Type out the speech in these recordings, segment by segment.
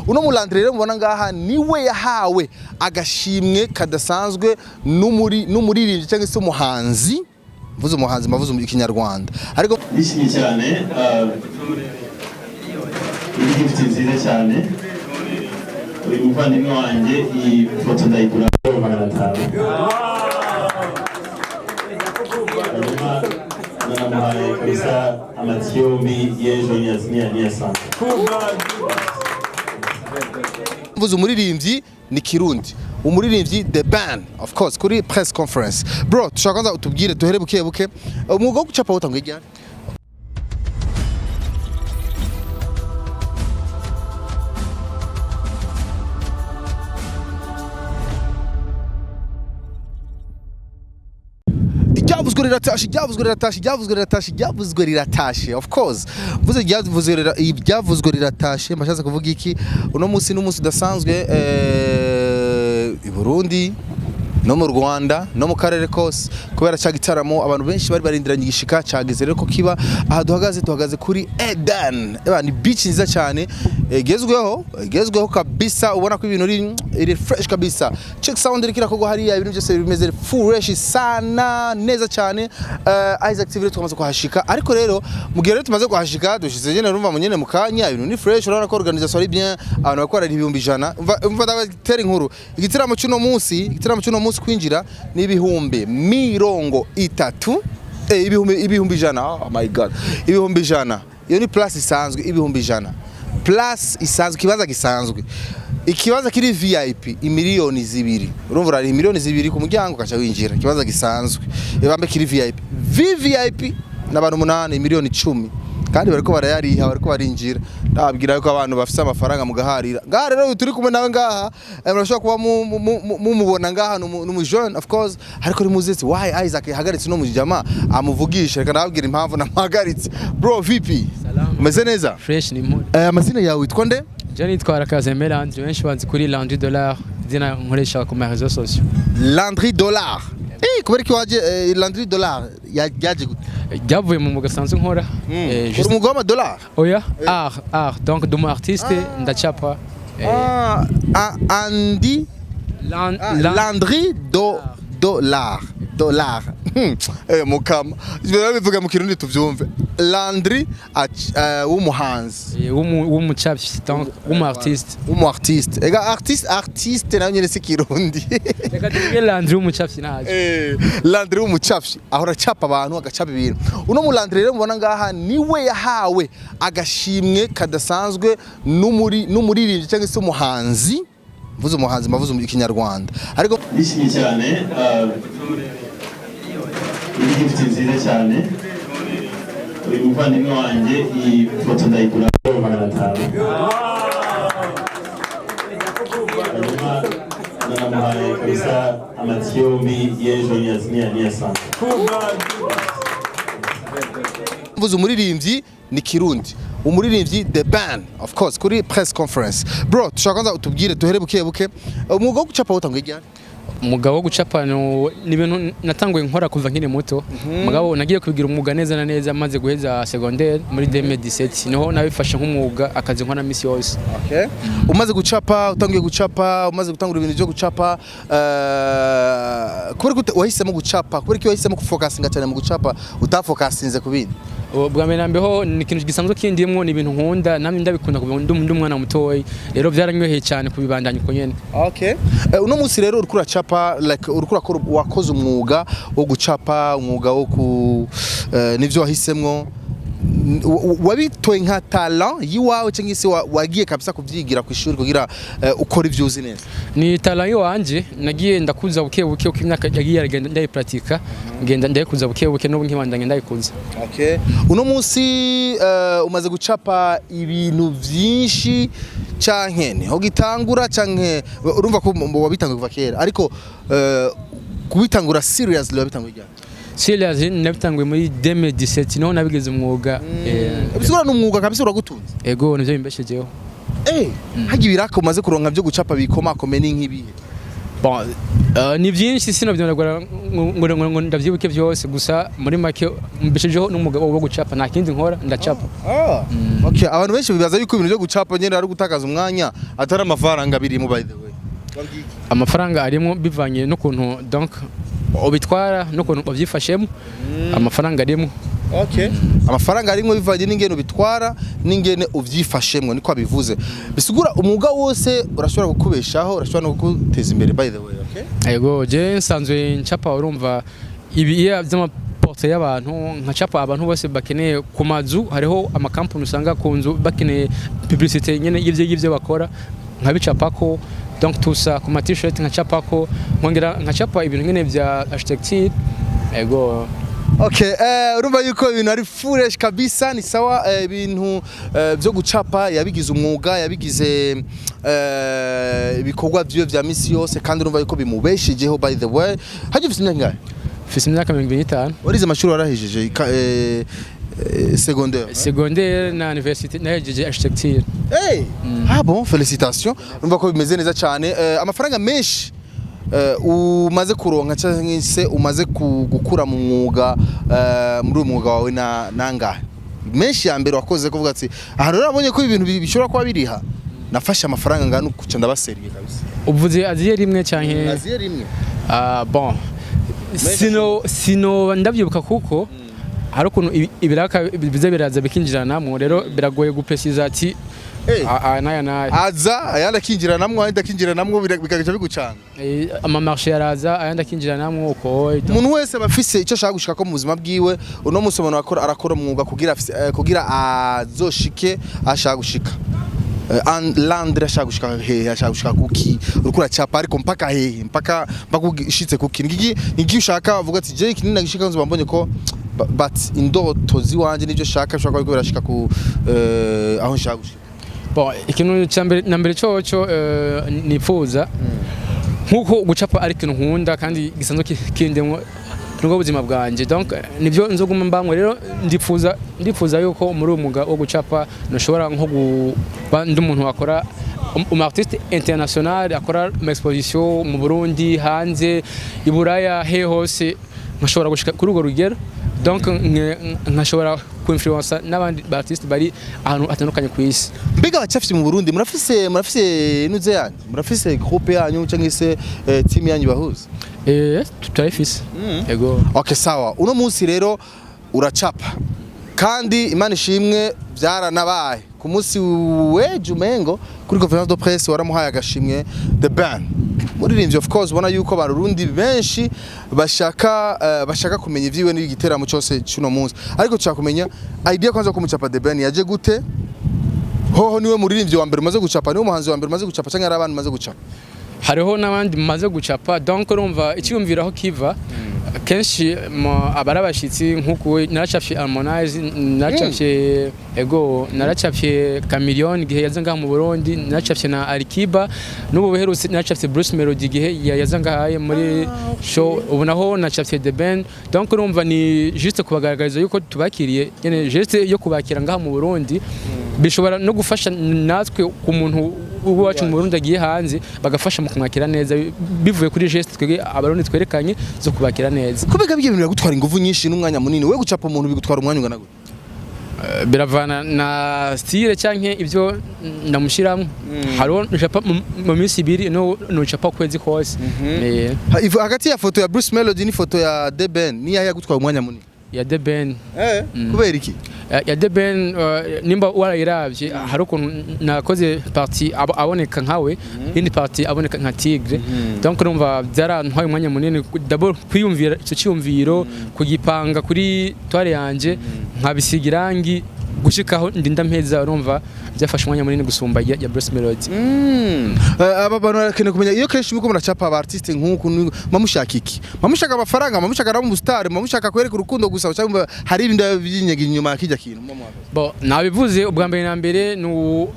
uno mulandire rero mubona ngaha niwe yahawe agashimwe kadasanzwe n'umuririmbyi cyangwa se umuhanzi mvuze umuhanzi mavuze mu Kinyarwanda ariko bishimye cyane gift nziza cyane uri muvandimwe wanjye iyi foto ndayigura namuhaye kabisa amatiyombi y'ejo niya sante mvuze umuririmbyi ni Kirundi umuririmbyi the band of course kuri press conference bro tushaka kwanza utubwire duhere buke buke umwuga wo gucapa utangiye ryari Iryavuzwe riratashe of course mvuze iryavuzwe riratashe mbashatse kuvuga iki uno munsi n'umunsi udasanzwe i Burundi no mu Rwanda no mu karere kose kubera cya gitaramo abantu benshi bari barindiranye igishika cyageze rero ko kiba aha duhagaze kuri Eden ni beach nziza cyane gezweho kabisa ubona ko ibintu iri fresh kabisa check sound iri kirakogo hariya ibintu byose bimeze fresh sana neza cyane Isaac TV twamaze kuhashika ariko rero mu gihe rero tumaze kuhashika dushize nyene rumva munyene mukanya ibintu ni fresh urabona ko organisation ari bien abantu bakora ibihumbi 100 umva ndabatera inkuru igitaramo cy'uno munsi kwinjira ni ibihumbi 30 ibihumbi 100 oh my god ibihumbi 100 iyo ni plus isanzwe ibihumbi 100 plus isanzwe kibanza gisanzwe ikibanza kiri VIP imiliyoni 2 urumva ari miliyoni 2 ku muryango kacha winjira kibanza gisanzwe ibambe kiri VIP n'abantu 8 miliyoni 10 kandi bariko barayariha bariko barinjira ndababwira yuko abantu bafite amafaranga mugaharira ngaha rero turi kumwe nawe ngaha murashobora kuba mumubona ngaha n'umujone of course ariko rimuzitse why Isaac hagaritse no mujama amuvugisha reka ndababwira impamvu namuhagaritse bro VP umeze neza fresh ni mo amazina yawe witwa nde je nitwara Kazembe Landry benshi banzi kuri Landry dollar dina nkoresha ku réseaux sociaux Landry dollar kubera ki waje Landry dollar yaje Yavuye mu mugasanzwe nkora juste umugwa w'amadollar oya donc de mon artiste ndachapa Andy Landry dollar mukama bivuga mu kirundi tuvyumve Landry w'umuhanzi w'umucapyi donc w'umu-artiste ega artiste nayo nyene si kirundi reka tuvuge Landry w'umucapyi naje Landry w'umucapyi ahora capa abantu agacapa ibintu uno mu Landry rero mubona ngaha niwe yahawe agashimwe kadasanzwe n'umuririmbyi cyangwa se umuhanzi mvuze umuhanzi mavuze mu Kinyarwanda ariko bishimye cyane gift nziza cyane uri muvandimwe wanjye iyi foto ndayigura 500 namuhaye kabisa amatiyombi y'ejo niya sante mvuze umuririmbyi ni Kirundi umuririmbyi the band of course kuri press conference bro tushaka kwanza utubwire duhere buke buke umwuga wo gucapa utangiye ryari umugabo wo gucapa ni ibintu natanguye nkora kuva nkiri muto mugabo nagiye kubigira umwuga neza na neza maze guheza secondaire muri 2017 niho nabifashe nk'umwuga akazi nkora misi yose okay umaze gucapa utangiye gucapa umaze gutangura ibintu byo gucapa kubera ko wahisemo gucapa kubera ko wahisemo kufocusinga cyane mu gucapa utafocusinze ku bindi bwa mbere nambeho ni ikintu gisanzwe kindimwo ni ibintu nkunda namwe ndabikunda kuva ndi umwana mutoyi rero byaranyoheye cyane kubibandanya uko nyene okay uno munsi rero urikura capa like urikura ko wakoze umwuga wo gucapa umwuga wo ku nivyo wahisemwo wabitoye nka talent yiwawe cyangwa se wagiye kabisa kuvyigira ku ishuri kugira ukora ivyo uzi neza ni talent yiwanje nagiye ndakuza buke uko imyaka yagiye aragenda ndayipratika ngenda ndayikuza buke n'ubu nkibandanye ndayikuza okay uno munsi umaze gucapa ibintu vyinshi canke niho gitangura canke urumva ko wabitanguye kuva kera ariko kubitangura seriously wabitangura Serious nabitanguye muri 2017 niho nabigeze umwuga bisura n'umwuga kabisa uragutunze ego nivyo bimbeshejeho hagiye biraka umaze kuronka byo gucapa bikoma komeni nk'ibihe bon ni byinshi sinabyonagura ngo ndavyibuke byose gusa muri make mbeshejeho n'umugabo wo gucapa nta kindi nkora ndacapa. Okay, abantu benshi bibaza yuko ibintu byo gucapa nyene ari gutakaza umwanya atari amafaranga birimo by the way. Amafaranga arimo bivanye n'ukuntu donc ubitwara n'ukuntu ubyifashemo amafaranga arimo. Okay. Amafaranga arimo bivanye n'ingene ubitwara n'ingene uvyifashemwe niko abivuze. Bisigura umwuga wose urashobora gukubeshaho, urashobora no guteza imbere by the way, okay? Yego, je nsanzwe ncapa urumva ibiya by'amaporte y'abantu nkacapa abantu bose bakeneye ku mazu hariho amakampani usanga ku nzu bakeneye publicité nyene y'ivyo bakora nkabicapako donc tout ça ku ma t-shirt nkacapako nkongera nkacapa ibintu nyene vya architecture. Yego. Okay, urumva yuko ibintu ari fresh kabisa ni sawa ibintu byo gucapa yabigize umwuga yabigize ibikorwa byo vya misi yose kandi urumva yuko bimubeshejeho by the way. Haje ufite imyaka ngahe? Mfite imyaka 25. Warize amashuri warahejije secondaire na université nahejeje architecture. Hey! Ah bon, félicitations. Urumva ko bimeze neza cyane. Amafaranga menshi umaze kuronka cyangwa se umaze gukura mu mwuga muri umwuga wawe nangahe menshi ya mbere wakoze kuvuga ati aha rero abonye ko ibintu bishobora kuba biriha nafashe amafaranga ngano kuca ndabaseriye kabisa. Uvuze aziye rimwe cyane aziye rimwe bon sino ndabyibuka kuko hari ukuntu ibiraka bize biraza bikinjira namwe rero biragoye guprecisa ati naya aza ayanda kinjira namwe ayanda kinjira namwe bikagica bigucanga ama marché yaraza ayanda kinjira namwe uko umuntu wese bafise icyo ashaka gushika ko mu buzima bwiwe uno musomono arakora umwuga kugira azoshike ashaka gushika landre ashaka gushika he ashaka gushika kuki urukura chapa ariko mpaka he mpaka ushitse kuki ngiki ushaka uvuga ati je kinini nagishika nzo bambonye ko but indoto ziwanje nivyo shaka ushaka ko birashika ku aho nshaka gushika. Bon, ikintu cyambere nambere cyoco nifuza nkuko gucapa ari kintu nkunda kandi gisanzwe kindemwe n'ubwo buzima bwanje donc nivyo nzoguma mbamwe rero ndifuza yuko muri umwuga wo gucapa noshobora nko ndi umuntu akora artiste international akora exposition mu Burundi hanze iburaya he hose nkashobora gushika kuri urwo rugero donc nkashobora kuinfluencer n'abandi artiste bari ahantu atandukanye ku isi. Mbega abacafyi mu Burundi murafise nuze yanyu murafise groupe yanyu cyangwa se team yanyu bahuza? Tutayifise. Yego. Okay, sawa. Uno munsi rero uracapa kandi Imana ishimwe byaranabaye ku munsi weje umengo kuri conference de presse waramuhaye agashimwe the band muririmbyi of course ubona yuko barurundi benshi bashaka kumenya ivyiwe n'igiteramo cyose cyuno munsi ariko cyakumenya idea kwanza ko mucapa the band yaje gute hoho niwe muririmbyi wa mbere umaze gucapa niwe muhanzi wa mbere umaze gucapa cyangwa ari abantu umaze gucapa? Hariho n'abandi maze gucapa donc urumva icyumviraho kiva kenshi abarabashitsi nkuko naracafye Harmonize naracafye ego naracafye Chameleone gihe yazanga mu Burundi naracafye na Alikiba n'ubu beherutse naracafye Bruce Melodie gihe yazanga haye muri show ubu naho naracafye The Band donc urumva ni juste kubagaragariza yuko tubakiriye nyene juste yo kubakira ngaha mu Burundi bishobora no gufasha natwe ku muntu wacu mu Burundi agiye hanze bagafasha mu kumwakira neza bivuye kuri geste twege abarundi twerekanye zo kubakira neza. Kubega byo bintu gutwara ingufu nyinshi n'umwanya munini we gucapa umuntu bigutwara umwanya ungana gute? Biravana na style cyanke ibyo ndamushiramo haro njapa mu minsi ibiri no capa kwezi kose. Hagati ya foto ya Bruce Melodie ni foto ya The Band ni yahe gutwara umwanya munini? Ya The Band. Kubera iki? Ya The Band nimba warayiravye hari ukuntu nakoze partie aboneka nkawe indi partie aboneka nka Tigre donc urumva byarantwaye umwanya munini d'abord kwiyumvira icyo cyumviro kugipanga kuri toile yanje nkabisigirangi gushikaho ndinda mpeza urumva byafashe umwanya munini gusumba ya Bruce Melodie. Aba bantu bakeneye kumenya iyo kenshi muko muracapa aba artiste nkuko mamushaka iki mamushaka amafaranga mamushaka mu star mamushaka kwereka urukundo gusa cyangwa hari ibindi by'inyege inyuma yakijya kintu bon nabivuze ubwa mbere na mbere no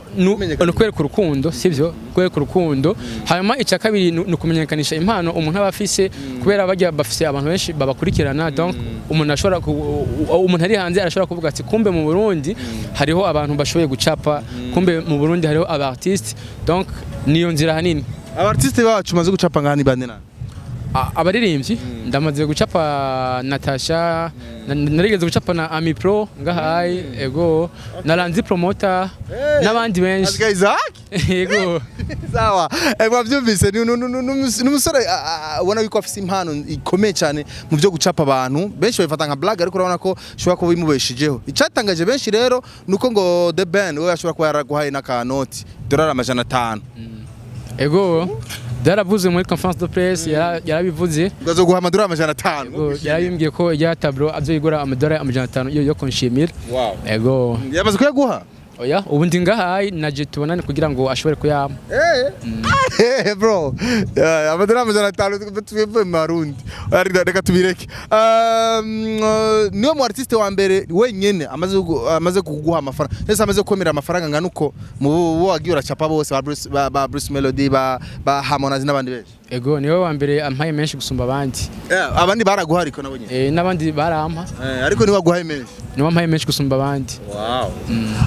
kwereka urukundo sivyo kwereka urukundo hanyuma icya kabiri no kumenyekanisha impano umuntu abafise kubera bajya bafise abantu benshi babakurikirana donc umuntu ari hanze arashobora kuvuga ati kumbe mu Burundi hariho abantu bashoboye gucapa kumbe mu Burundi hariho aba artiste donc niyo nzira hanini. Aba artiste bacu maze gucapa ngani bande na abaririmbyi ndamaze gucapa Natasha narigeze gucapa na Ami Pro ngahaye ego na Lanzi Promoter n'abandi benshi ego sawa mwavyumvise n'umusore ubona yuko afise impano ikomeye cyane mu byo gucapa abantu benshi babifata nka blague ariko urabona ko shobora kuba bimubeshijeho icyatangaje benshi rero nuko ngo the band we ashobora kuba yaraguhaye n'akanoti $500 ego daravuze muri conference de presse yarabivuze ugazoguha $500 yarabimbwiye ko ya tableau azoyigura $500 yo konshimira ego yamaze kuyaguha oya ubu ndi ngahaye naje tubonane kugira ngo ashobore kuyama bro $500 tuvuye mu Marundi reka tubireke niwe mu artiste wa mbere wenyene amaze kuguha amafaranga ndetse amaze komera amafaranga ngana uko mu wagiye uracapa bose ba Bruce Melodie ba Harmonize n'abandi benshi ego niwe wa mbere ampaye menshi gusumba abandi abandi baraguha ariko nabo nyene n'abandi barampa ariko niwe waguhaye menshi niwe ampaye menshi gusumba abandi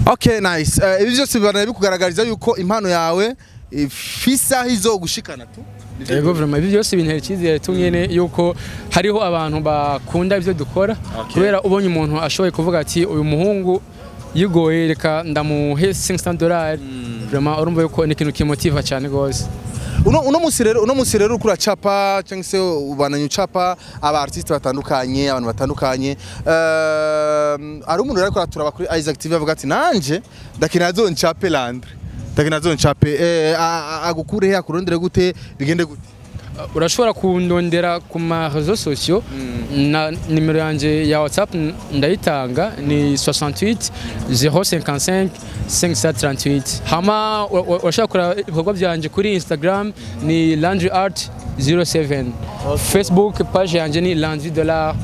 okay nice ibi byose bibana bikugaragariza yuko impano yawe ifisa hizo gushikana tu ego vraiment ibi byose bintera icyizere tumyene yuko hariho abantu bakunda ivyo dukora kubera ubonye umuntu ashoboye kuvuga ati uyu muhungu yigoye reka ndamuhe $500 vraiment urumva yuko ni ikintu kimotiva cyane gose uno musi rero kuracapa cyangwa se ubananye ucapa aba artiste batandukanye abantu batandukanye ari umuntu rero turaba kuri Isaac TV avuga ati nanje ndakina zoncape Landre ndakina zoncape agukure he akurondere gute bigende gute urashobora kundondera ku ma réseaux sociaux na nimero yanje ya WhatsApp ndayitanga ni 68 055 5738 hama urashobora kura ibikorwa byanje kuri Instagram ni Landry Art 07 Facebook page yanje ni Landry Dollar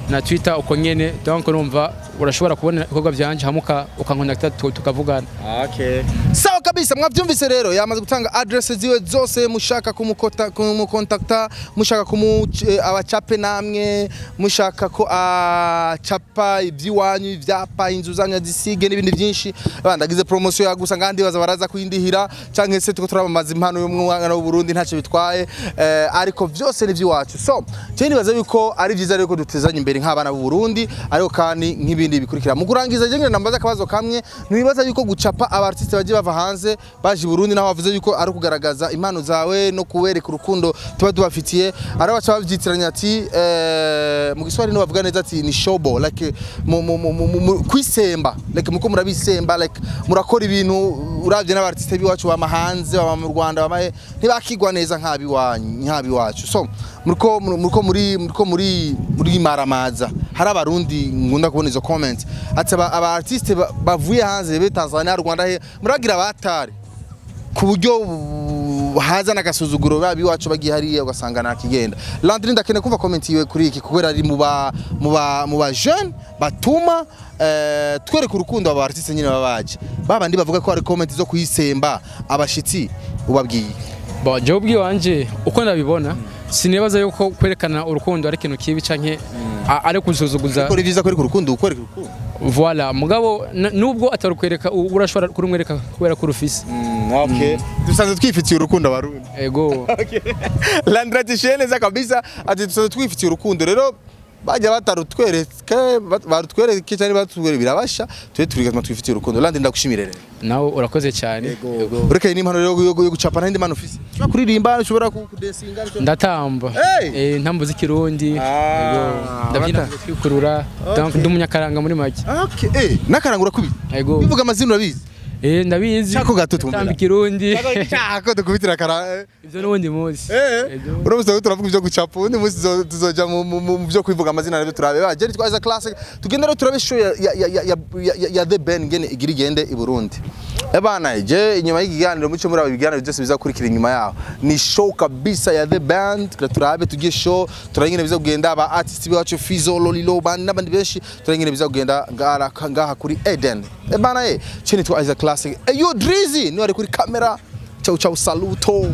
na Twitter uko nyene donc urumva urashobora kubona ibikorwa byanje hamuka ukankontakta tukavugana sawa kabisa mwavyumvise rero yamaze gutanga address ziwe zose mushaka kumukontakta mushaka abacape namwe mushaka ko acapa ibyiwanyu ivyapa inzu zanyu zisige n'ibindi byinshi bandagize promotion yagusa ngandi baza baraza kwindihira canke se tuko turabamaza impano y'umwana w'u Burundi ntace bitwaye ariko byose ni byiwacu so cyane baza yuko ari byiza rero ko dutezanye imbere nk'abana b'u Burundi ariko kandi nk'ibindi bikurikira mu kurangiza je nambaza akabazo kamwe nibaza yuko gucapa aba artiste baje bava hanze baje Burundi naho bavuze yuko ari kugaragaza impano zawe no kuwereka urukundo tuba tubafitiye ari bacha bavyitiranya ati mu Giswahili no bavuga neza ati ni showbo like kwisemba like muko murabisemba like murakora ibintu uravye n'abartiste biwacu bamahanze baba mu Rwanda bamahe ntibakigwa neza nkabi wacu so muriko muri maramaza hari abarundi ngunda kubona izo comments ati aba artiste bavuye hanze be Tanzania Rwanda he muragira batari ku buryo haza nagasuzuguro babi wacu bagiye hariya ugasanga nakigenda Landry ndakene kumva comment yiwe kuri iki kubera ari mu ba jeune batuma twereka urukundo aba artiste nyine babaje babandi bavuga ko ari comment zo kuyisemba abashitsi ubabwiye bo jobwi wanje uko ndabibona sinibaza yuko kwerekana urukundo ari kintu kibi canke ari kuzuzuguza ko riviza kwereka urukundo ukwereka urukundo voilà mugabo nubwo atarukwereka urashobora kurumwereka kubera ko rufise okay dusanzwe twifitiye urukundo abarundi ego okay Landry tisheneza kabisa ati dusanzwe twifitiye urukundo rero bajya barutwereke cyane batubwira birabasha turigatuma twifitiye urukundo Landry ndagushimire rero nawe urakoze cyane ego ureke n'impano yo gucapa n'indi mpano ufise ushobora kuririmba ushobora kudesinga ndatamba ntambo z'ikirundi ego ndabyina kwikurura donc ndumunyakaranga muri make okay nakaranga urakubita ego bivuga amazina urabizi ndabizi chako gato tumbe tamba kirundi chako dukubitira kara ivyo n'ubundi munsi urumva turavuga ivyo gucapa undi munsi tuzoja mu byo kwivuga amazina nabyo turabe baje twaza classic tugenda rero turabe show ya the band ngene igirigende i Burundi ebana je inyuma y'igiganiro mucyo muri aba biganiro byose bizakurikira inyuma yaho ni show kabisa ya the band turabe tugiye show turangene biza kugenda aba artist bacu Fizo Lolilo band n'abandi benshi turangene biza kugenda ngaha kuri Eden ebana chini tu Isaac classic you Drizzy ni ari kuri kamera ciao saluto